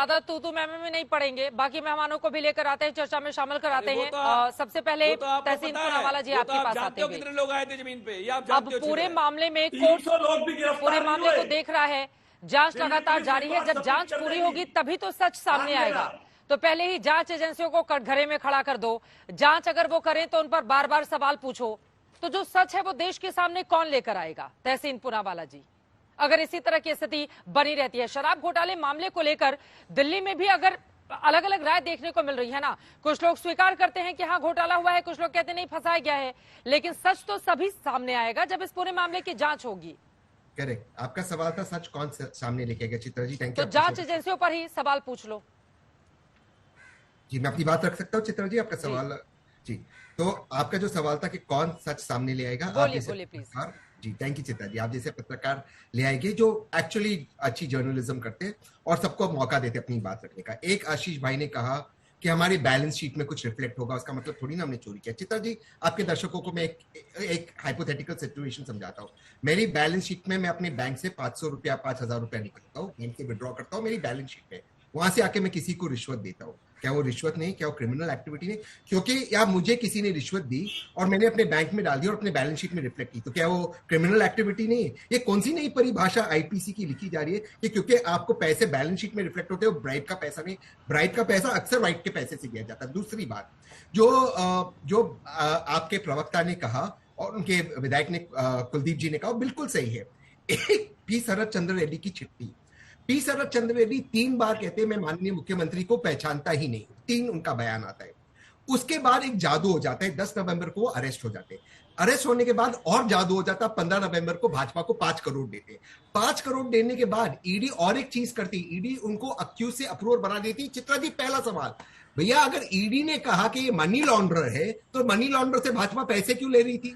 ज्यादा तू मैं में नहीं पड़ेंगे, बाकी मेहमानों को भी लेकर आते हैं, चर्चा में शामिल कराते हैं। सबसे पहले तहसीन पूनावाला जी आपके पास आते हैं। कितने लोग आए थे जमीन पे, अब पूरे मामले में कोर्ट लोग भी गिरफ्तार पूरे मामले को हुए। देख रहा है, जांच लगातार जारी है। जब जांच पूरी होगी तभी तो सच सामने आएगा। तो पहले ही जांच एजेंसियों को कटघरे में खड़ा कर दो। जांच अगर वो करें तो उन पर बार बार सवाल पूछो, तो जो सच है वो देश के सामने कौन लेकर आएगा? तहसीन पूनावाला जी, अगर इसी तरह की स्थिति बनी रहती है, शराब घोटाले मामले को लेकर दिल्ली में भी अगर अलग अलग राय देखने को मिल रही है ना, कुछ लोग स्वीकार करते हैं कि हाँ घोटाला हुआ है, कुछ लोग कहते नहीं फंसाया गया है, लेकिन सच तो सभी सामने आएगा जब इस पूरे मामले की जांच होगी। करेक्ट, आपका सवाल था सच कौन सामने लेके गया चित्रा जी? Thank you. तो जांच एजेंसियों पर ही सवाल पूछ लो। जी मैं अपनी बात रख सकता हूँ चित्रा जी? आपका सवाल जी, तो आपका जो सवाल था कि कौन सच सामने ले आएगा, आप जैसे पत्रकार, जी थैंक यू चित्रा जी, आप जैसे पत्रकार ले आएंगे जो एक्चुअली अच्छी जर्नलिज्म करते हैं और सबको मौका देते अपनी बात रखने का। एक आशीष भाई ने कहा कि हमारी बैलेंस शीट में कुछ रिफ्लेक्ट होगा, उसका मतलब थोड़ी ना हमने चोरी किया। चित्रा जी, आपके दर्शकों को मैं एक हाइपोथेटिकल सिचुएशन समझाता हूँ। मेरी बैलेंस शीट में मैं अपने बैंक से 500 रुपया 5000 रुपया निकलता हूँ, बैंक से विड्रॉ करता हूँ मेरी बैलेंस शीट में, वहां से आके मैं किसी को रिश्वत देता हूँ, क्या वो रिश्वत नहीं? क्या वो क्रिमिनल एक्टिविटी नहीं? क्योंकि या मुझे किसी ने रिश्वत दी और मैंने अपने बैंक में डाल दी और अपने बैलेंस शीट में रिफ्लेक्ट की, तो क्या वो क्रिमिनल एक्टिविटी नहीं है? ये कौन सी नई परिभाषा आईपीसी की लिखी जा रही है कि क्योंकि आपको पैसे बैलेंस शीट में रिफ्लेक्ट होते हैं, ब्राइब का पैसा नहीं, ब्राइब का पैसा अक्सर वाइट के पैसे से दिया जाता है। दूसरी बात, जो आपके प्रवक्ता ने कहा और उनके विधायक ने कुलदीप जी ने कहा बिल्कुल सही है। एक पी शरद चंद्र रेड्डी की चिट्ठी, पी शरद चंद्र रेड्डी 3 बार कहते हैं मैं माननीय मुख्यमंत्री को पहचानता ही नहीं, 3 उनका बयान आता है। उसके बाद एक जादू हो जाता है, 10 नवंबर को अरेस्ट हो जाते हैं। अरेस्ट होने के बाद और जादू हो जाता है, 15 नवंबर को भाजपा को 5 करोड़ देते। 5 करोड़ देने के बाद ईडी और एक चीज करती, ईडी उनको अक्यूज से अप्रूवर बना देती। चित्रा जी, पहला सवाल, भैया अगर ईडी ने कहा कि ये मनी लॉन्ड्रर है तो मनी लॉन्ड्रर से भाजपा पैसे क्यों ले रही थी?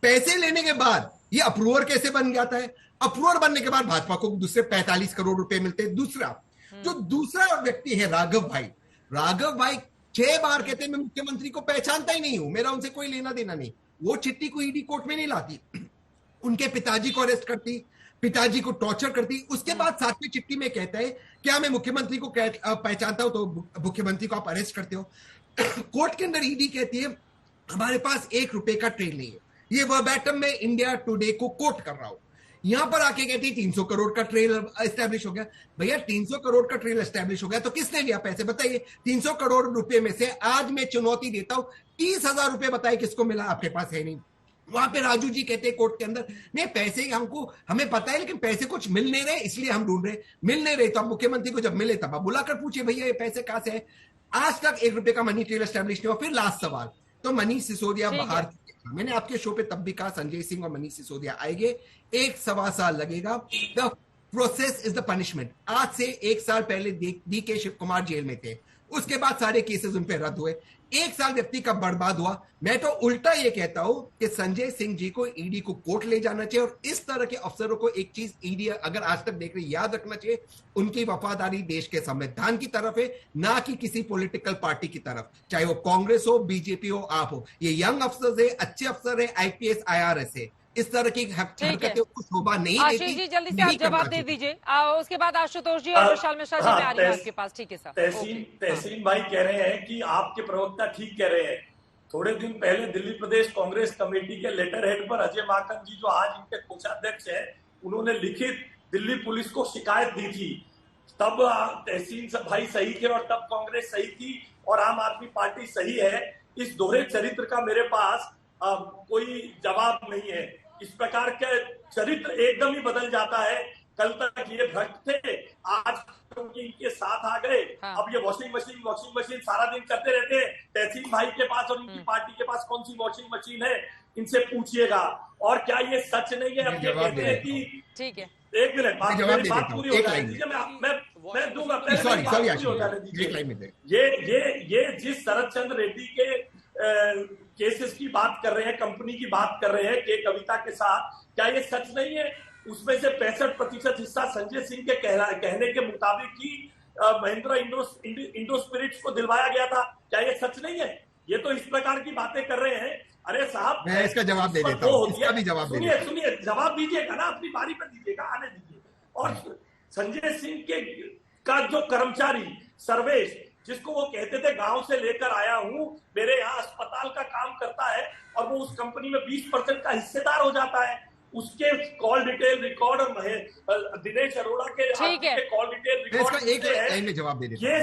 पैसे लेने के बाद ये अप्रूवर कैसे बन जाता है? अप्रूवर बनने के बाद भाजपा को दूसरे 45 करोड़ रुपए मिलते हैं। दूसरा, जो दूसरा व्यक्ति है राघव भाई 6 बार कहते हैं मैं मुख्यमंत्री को पहचानता ही नहीं हूं, मेरा उनसे कोई लेना देना नहीं। वो चिट्ठी को ईडी कोर्ट में नहीं लाती, उनके पिताजी को अरेस्ट करती, पिताजी को टॉर्चर करती। उसके बाद 7वीं चिट्ठी में कहता है क्या मैं मुख्यमंत्री को पहचानता हूं तो मुख्यमंत्री को आप अरेस्ट करते हो। कोर्ट के अंदर ईडी कहती है हमारे पास 1 रुपए का ट्रेल नहीं है। ये वर्बैटम में इंडिया टुडे को कोट कर रहा हूं। यहां पर आके कहती 300 करोड़ का ट्रेल एस्टैब्लिश हो गया। भैया 300 करोड़ का ट्रेल एस्टैब्लिश हो गया तो किसने लिया पैसे? बताइए। 300 करोड़ रुपए में से आज मैं चुनौती देता हूं 30,000 रुपए बताइए किसको मिला? आपके पास है नहीं। वहां पे राजू जी कहते हैं कोर्ट के अंदर नहीं पैसे हमें पता है लेकिन पैसे कुछ मिल नहीं रहे इसलिए हम ढूंढ रहे, मिल नहीं रहे। तो अब मुख्यमंत्री को जब मिले तब आप बुलाकर पूछे भैया ये पैसे कहां से है? आज तक 1 रुपए का मनी ट्रेल एस्टैब्लिश नहीं हुआ। फिर लास्ट सवाल, तो मनीष सिसोदिया बाहर, मैंने आपके शो पे तब भी कहा संजय सिंह और मनीष सिसोदिया आएंगे, 1-1.25 साल लगेगा। The process is the punishment. आज से 1 साल पहले डीके शिव कुमार जेल में थे, उसके बाद सारे केसेस उन पे रद्द हुए। 1 साल व्यक्ति का बर्बाद हुआ। मैं तो उल्टा ये कहता हूं कि संजय सिंह जी को ईडी को कोर्ट ले जाना चाहिए और इस तरह के अफसरों को एक चीज ईडी अगर आज तक देख रही याद रखना चाहिए, उनकी वफादारी देश के संविधान की तरफ है, ना कि किसी पॉलिटिकल पार्टी की तरफ, चाहे वो कांग्रेस हो, बीजेपी हो, आप हो। ये यंग अफसर है, अच्छे अफसर है, आईपीएस IRS है। इस तरह की हरकतें को शोभा नहीं देती। आशीष जी जल्दी से आप जवाब दे दीजिए, उसके बाद आशुतोष जी और विशाल मिश्रा जी मैं आ रही हूं आपके पास। ठीक है सर। तहसीन भाई कह रहे हैं कि आपके प्रवक्ता ठीक कह रहे हैं। थोड़े दिन पहले दिल्ली प्रदेश कांग्रेस कमेटी के लेटर हेड पर अजय माकन जी, जो आज इनके कोषाध्यक्ष है, उन्होंने लिखित दिल्ली पुलिस को शिकायत दी थी। तब तहसीन भाई सही थे और तब कांग्रेस सही थी और आम आदमी पार्टी सही है। इस दोहरे चरित्र का मेरे पास कोई जवाब नहीं है। इस प्रकार के चरित्र एकदम ही बदल जाता है। कल तक ये भ्रष्ट थे, आज क्योंकि इनके साथ आ गए, अब ये वॉशिंग मशीन सारा दिन करते रहते हैं। तहसीन भाई के पास और इनकी पार्टी के पास कौन सी वॉशिंग मशीन है, इनसे पूछिएगा। और क्या ये सच नहीं है? अब ये कहते हैं कि ठीक है, 1 मिनट बात पूरी हो जाने दीजिए, मैं दूंगा, पहले बात पूरी हो जाने दीजिए। ये जिस शरद चंद्र रेड्डी के केसेस की बात कर रहे हैं, कंपनी की बात कर रहे हैं के कविता के साथ, क्या ये सच नहीं है? उसमें से 65% हिस्सा संजय सिंह के कहने के मुताबिक ही महिंद्रा इंडो स्पिरिट्स को दिलवाया गया था। क्या ये सच नहीं है? ये तो इस प्रकार की बातें कर रहे हैं। अरे साहब, मैं इसका जवाब दे देता हूं, इसका भी जवाब दे देता हूं। सुनिए, जवाब दीजिएगा ना, अपनी बारी पर दीजिएगा, आने दीजिए। और संजय सिंह के का जो कर्मचारी सर्वेश, जिसको वो कहते थे गांव से लेकर आया हूं, मेरे यहाँ अस्पताल का काम करता है, और वो उस कंपनी में 20% का हिस्सेदार हो जाता है, उसके कॉल डिटेल रिकॉर्ड और दिनेश अरोड़ा के कॉल डिटेल रिकॉर्ड एक लाइन में जवाब दे देते हैं,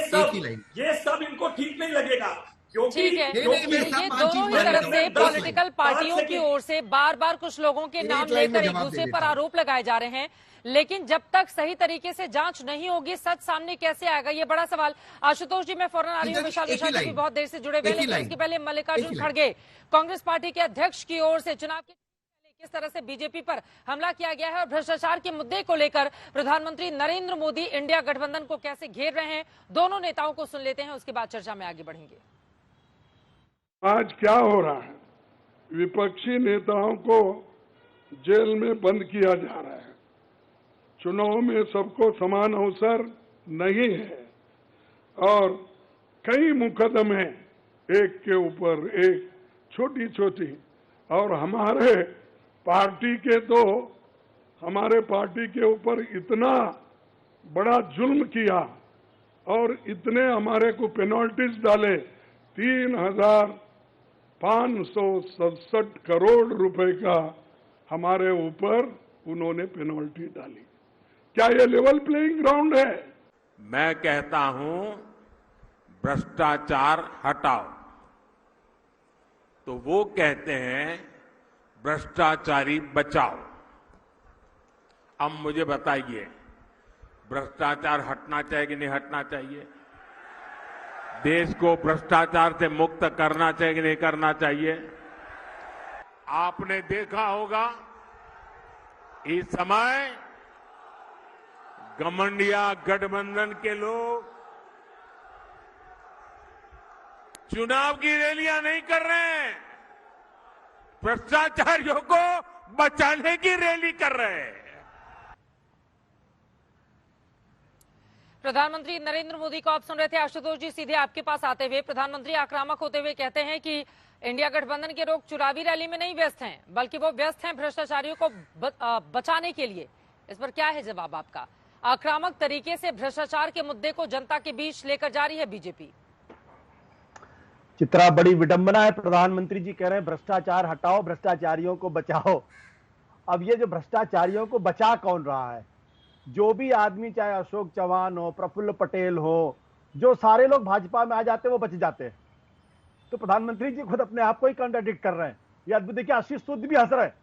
ये सब इनको ठीक नहीं लगेगा, क्योंकि ये दोनों ही तरफ से पॉलिटिकल पार्टियों की ओर से बार बार कुछ लोगों के नाम लेकर एक दूसरे पर आरोप लगाए जा रहे हैं, लेकिन जब तक सही तरीके से जांच नहीं होगी सच सामने कैसे आएगा, ये बड़ा सवाल। आशुतोष जी, मैं फौरन आ रही हूँ, विशाल जी भी बहुत देर से जुड़े हुए, लेकिन इसके पहले मल्लिकार्जुन खड़गे, कांग्रेस पार्टी के अध्यक्ष की ओर से चुनाव के किस तरह से बीजेपी पर हमला किया गया है और भ्रष्टाचार के मुद्दे को लेकर प्रधानमंत्री नरेंद्र मोदी इंडिया गठबंधन को कैसे घेर रहे हैं, दोनों नेताओं को सुन लेते हैं, उसके बाद चर्चा में आगे बढ़ेंगे। आज क्या हो रहा है, विपक्षी नेताओं को जेल में बंद किया जा रहा है। चुनाव में सबको समान अवसर नहीं है और कई मुकदमे एक के ऊपर एक, छोटी छोटी, और हमारे पार्टी के ऊपर इतना बड़ा जुल्म किया और इतने हमारे को पेनल्टीज डाले, 3,567 करोड़ रुपए का हमारे ऊपर उन्होंने पेनल्टी डाली। क्या ये लेवल प्लेइंग ग्राउंड है? मैं कहता हूं भ्रष्टाचार हटाओ, तो वो कहते हैं भ्रष्टाचारी बचाओ। अब मुझे बताइए, भ्रष्टाचार हटना चाहिए कि नहीं हटना चाहिए? देश को भ्रष्टाचार से मुक्त करना चाहिए कि नहीं करना चाहिए? आपने देखा होगा इस समय घमंडिया गठबंधन के लोग चुनाव की रैलियां नहीं कर रहे हैं, भ्रष्टाचारियों को बचाने की रैली कर रहे हैं। प्रधानमंत्री नरेंद्र मोदी को आप सुन रहे थे। आशुतोष जी, सीधे आपके पास आते हुए प्रधानमंत्री आक्रामक होते हुए कहते हैं कि इंडिया गठबंधन के लोग चुनावी रैली में नहीं व्यस्त हैं, बल्कि वो व्यस्त हैं भ्रष्टाचारियों को बचाने के लिए। इस पर क्या है जवाब आपका? आक्रामक तरीके से भ्रष्टाचार के मुद्दे को जनता के बीच लेकर जा रही है बीजेपी। चित्रा, बड़ी विडंबना है। प्रधानमंत्री जी कह रहे हैं भ्रष्टाचार हटाओ, भ्रष्टाचारियों को बचाओ। अब ये जो भ्रष्टाचारियों को बचा कौन रहा है? जो भी आदमी, चाहे अशोक चौहान हो, प्रफुल्ल पटेल हो, जो सारे लोग भाजपा में आ जाते हैं वो बच जाते हैं। तो प्रधानमंत्री जी खुद अपने आप को ही कॉन्ट्राडिक्ट कर रहे हैं। ये अद्भुत। देखिए, आशीष सूद भी हंस रहे हैं।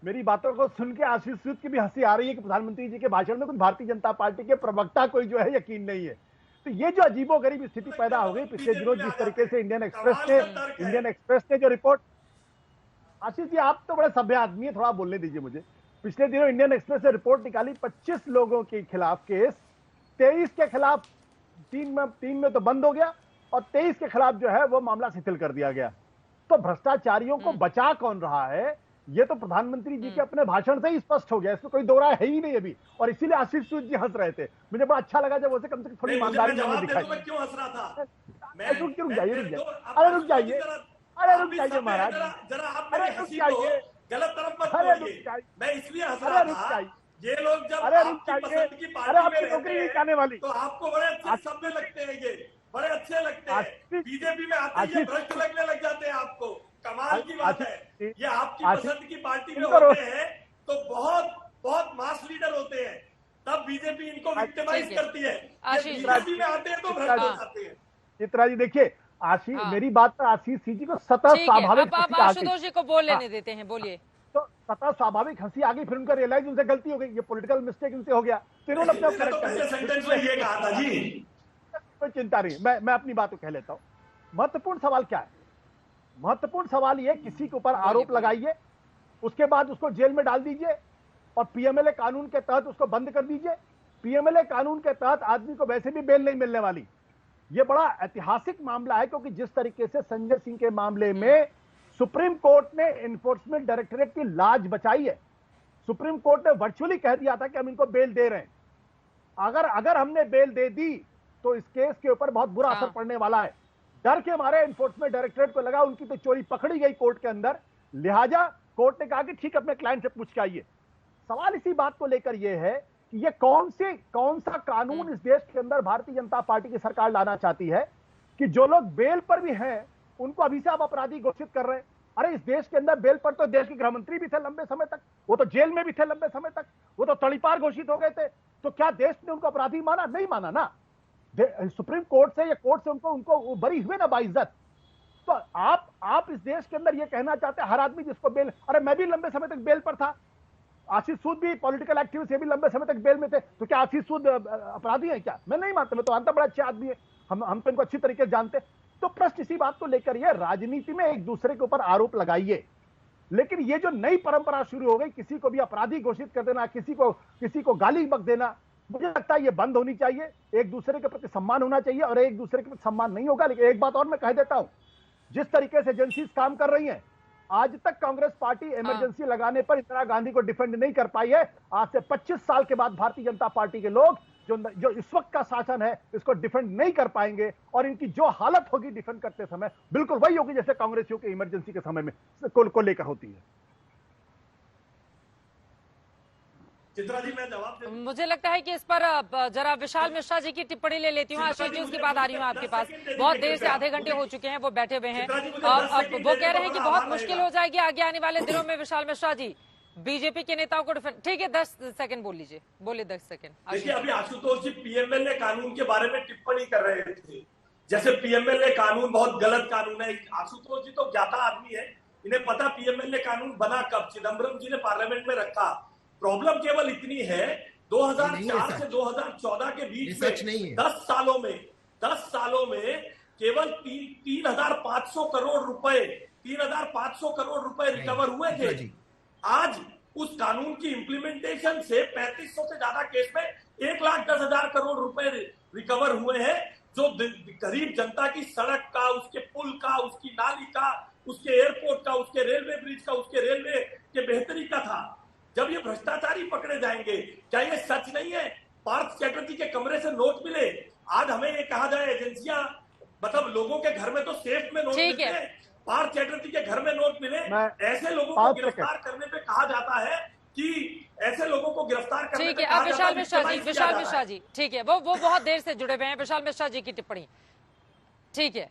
मेरी बातों को सुन के आशीष सूद की भी हंसी आ रही है कि प्रधानमंत्री जी के भाषण में कुछ भारतीय जनता पार्टी के प्रवक्ता कोई जो है यकीन नहीं है। तो ये जो अजीबोगरीब स्थिति पैदा हो गई पिछले दिनों, जिस तरीके से इंडियन एक्सप्रेस ने जो रिपोर्ट, आशीष जी आप तो बड़े सभ्य आदमी है, थोड़ा बोलने दीजिए मुझे। पिछले दिनों इंडियन एक्सप्रेस ने रिपोर्ट निकाली, 25 लोगों के खिलाफ केस, 23 के खिलाफ 3 में तो बंद हो गया और 23 के खिलाफ जो है वो मामला शिथिल कर दिया गया। तो भ्रष्टाचारियों को बचा कौन रहा है, ये तो प्रधानमंत्री जी के अपने भाषण से ही स्पष्ट हो गया, इसमें कोई दो राय है ही नहीं अभी। और इसीलिए आशीष सूद जी हंस रहे थे। मुझे बड़ा अच्छा लगा जब उसे कम से कम थोड़ी ईमानदारी दिखाई। क्यों हंस रहा था? रुक जाइए, अरे रुक जाइए महाराज, जरा आप अरे रुक जाइए, गलत तरफ मत अरे बोलिए। रुक जाइए, मैं इसलिए हंस रहा था, ये लोग जब आपकी पसंद की पार्टी में रहते हैं तो आपको बड़े अच्छे शब्द लगते हैं, ये बड़े अच्छे लगते हैं। बीजेपी में आते ही भ्रष्ट लगने लग जाते हैं आपको। कमाल की बात है। ये आपकी पसंद की पार्टी में होते हैं तो बहुत मास लीडर होते हैं, तब बीजेपी इनको विक्टिमाइज करती है। बीजेपी में आते हैं तो भ्रष्ट हो जाते हैं। चित्रा जी देखिए, आशीष, मेरी बात पर आशीष जी को सतत स्वाभाविक आशुतोष जी को बोल लेने देते हैं, बोलिए। तो सतत स्वाभाविक हंसी आ गई, फिर उनका रियलाइज उनसे गलती हो गई, ये पॉलिटिकल मिस्टेक उनसे हो गया, फिर उन्होंने अपना सेंटेंस में ये कहा था जी। कोई चिंता नहीं, मैं अपनी बात को कह लेता हूं। महत्वपूर्ण सवाल क्या है? महत्वपूर्ण सवाल ये, किसी के ऊपर आरोप लगाइए, उसके बाद उसको जेल में डाल दीजिए और पीएमएलए कानून के तहत उसको बंद कर दीजिए। पीएमएलए कानून के तहत आदमी को वैसे भी बेल नहीं मिलने वाली। यह बड़ा ऐतिहासिक मामला है, क्योंकि जिस तरीके से संजय सिंह के मामले में सुप्रीम कोर्ट ने एनफोर्समेंट डायरेक्टरेट की लाज बचाई है। सुप्रीम कोर्ट ने वर्चुअली कह दिया था कि हम इनको बेल दे रहे हैं। अगर हमने बेल दे दी तो इस केस के ऊपर बहुत बुरा असर पड़ने वाला है। डर के मारे एनफोर्समेंट डायरेक्टरेट को लगा उनकी तो चोरी पकड़ी गई कोर्ट के अंदर, लिहाजा कोर्ट ने कहा कि ठीक, अपने क्लाइंट से पूछ के आइए। सवाल इसी बात को लेकर यह है ये कौन सा कानून इस देश के अंदर भारतीय जनता पार्टी की सरकार लाना चाहती है कि जो लोग बेल पर भी हैं उनको अभी से आप अपराधी घोषित कर रहे हैं। अरे इस देश के अंदर बेल पर तो देश के गृह मंत्री भी थे लंबे समय तक, वो तो जेल में भी थे लंबे समय तक, वो तो तड़ीपार घोषित हो गए थे। तो क्या देश ने उनको अपराधी माना? नहीं माना ना। सुप्रीम कोर्ट से या कोर्ट से उनको बरी हुए ना बाइज्जत। तो आप इस देश के अंदर ये कहना चाहते हैं हर आदमी जिसको बेल, अरे मैं भी लंबे समय तक बेल पर था, आशीष सूद भी पॉलिटिकल एक्टिविस्ट, ये भी लंबे समय तक बेल में थे, तो क्या आशीष सूद अपराधी है क्या? मैं नहीं मानता, मैं तो मानता बड़ा अच्छा आदमी है, हम तो इनको अच्छी तरीके से जानते। तो प्रश्न इसी बात को लेकर ये राजनीति में एक दूसरे के ऊपर आरोप लगाइए, लेकिन ये जो नई परंपरा शुरू हो गई किसी को भी अपराधी घोषित कर देना, किसी को गाली बक देना, मुझे लगता है ये बंद होनी चाहिए। एक दूसरे के प्रति सम्मान होना चाहिए, और एक दूसरे के प्रति सम्मान नहीं होगा। लेकिन एक बात और मैं कह देता हूं, जिस तरीके से एजेंसीज काम कर रही हैं, आज तक कांग्रेस पार्टी इमरजेंसी लगाने पर इंदिरा गांधी को डिफेंड नहीं कर पाई है। आज से 25 साल के बाद भारतीय जनता पार्टी के लोग जो इस वक्त का शासन है इसको डिफेंड नहीं कर पाएंगे, और इनकी जो हालत होगी डिफेंड करते समय बिल्कुल वही होगी जैसे कांग्रेसियों के इमरजेंसी के समय में को लेकर होती है। चित्रा जी, मैं जवाब दे। मुझे लगता है कि इस पर जरा विशाल मिश्रा जी की टिप्पणी ले लेती हूँ। आशीष जी, उसके बाद आ रही हूँ आपके पास। बहुत देर से, आधे घंटे हो चुके हैं वो बैठे हुए हैं। अब वो कह रहे हैं कि बहुत मुश्किल हो जाएगी आगे आने वाले दिनों में। विशाल मिश्रा जी, बीजेपी के नेताओं को डिफेंड, ठीक है 10 सेकंड बोल लीजिए, बोलिए 10 सेकंड। देखिए, अभी आशुतोष जी पीएमएलए कानून के बारे में टिप्पणी कर रहे थे, जैसे पीएमएलए कानून बहुत गलत कानून है। आशुतोष जी तो ज्ञाता आदमी है, इन्हें पता पीएमएलए कानून बना कब, चिदम्बरम जी ने पार्लियामेंट में रखा। प्रॉब्लम केवल इतनी है 2004 से 2014 के बीच में 10 सालों में केवल 3,500 करोड़ रुपए रिकवर हुए थे। आज उस कानून की इंप्लीमेंटेशन से 3500 से ज्यादा केस में 1,10,000 करोड़ रुपए रिकवर हुए हैं, जो गरीब जनता की सड़क का, उसके पुल का, उसकी नाली का, उसके एयरपोर्ट का, उसके रेलवे ब्रिज का, उसके रेलवे के बेहतरी का था। जब ये भ्रष्टाचारी पकड़े जाएंगे, क्या ये सच नहीं है? पार्थ चैटर्जी के कमरे से नोट मिले, आज हमें ये कहा जाए एजेंसियां, मतलब लोगों के घर में तो सेफ में नोट मिलते हैं, पार्थ चैटर्जी के घर में नोट मिले, ऐसे लोगों को गिरफ्तार करने पे कहा जाता है कि ऐसे लोगों को गिरफ्तार करने ठीक पे है। अब विशाल मिश्रा जी, ठीक है, वो बहुत देर से जुड़े हुए हैं। विशाल मिश्रा जी की टिप्पणी, ठीक है।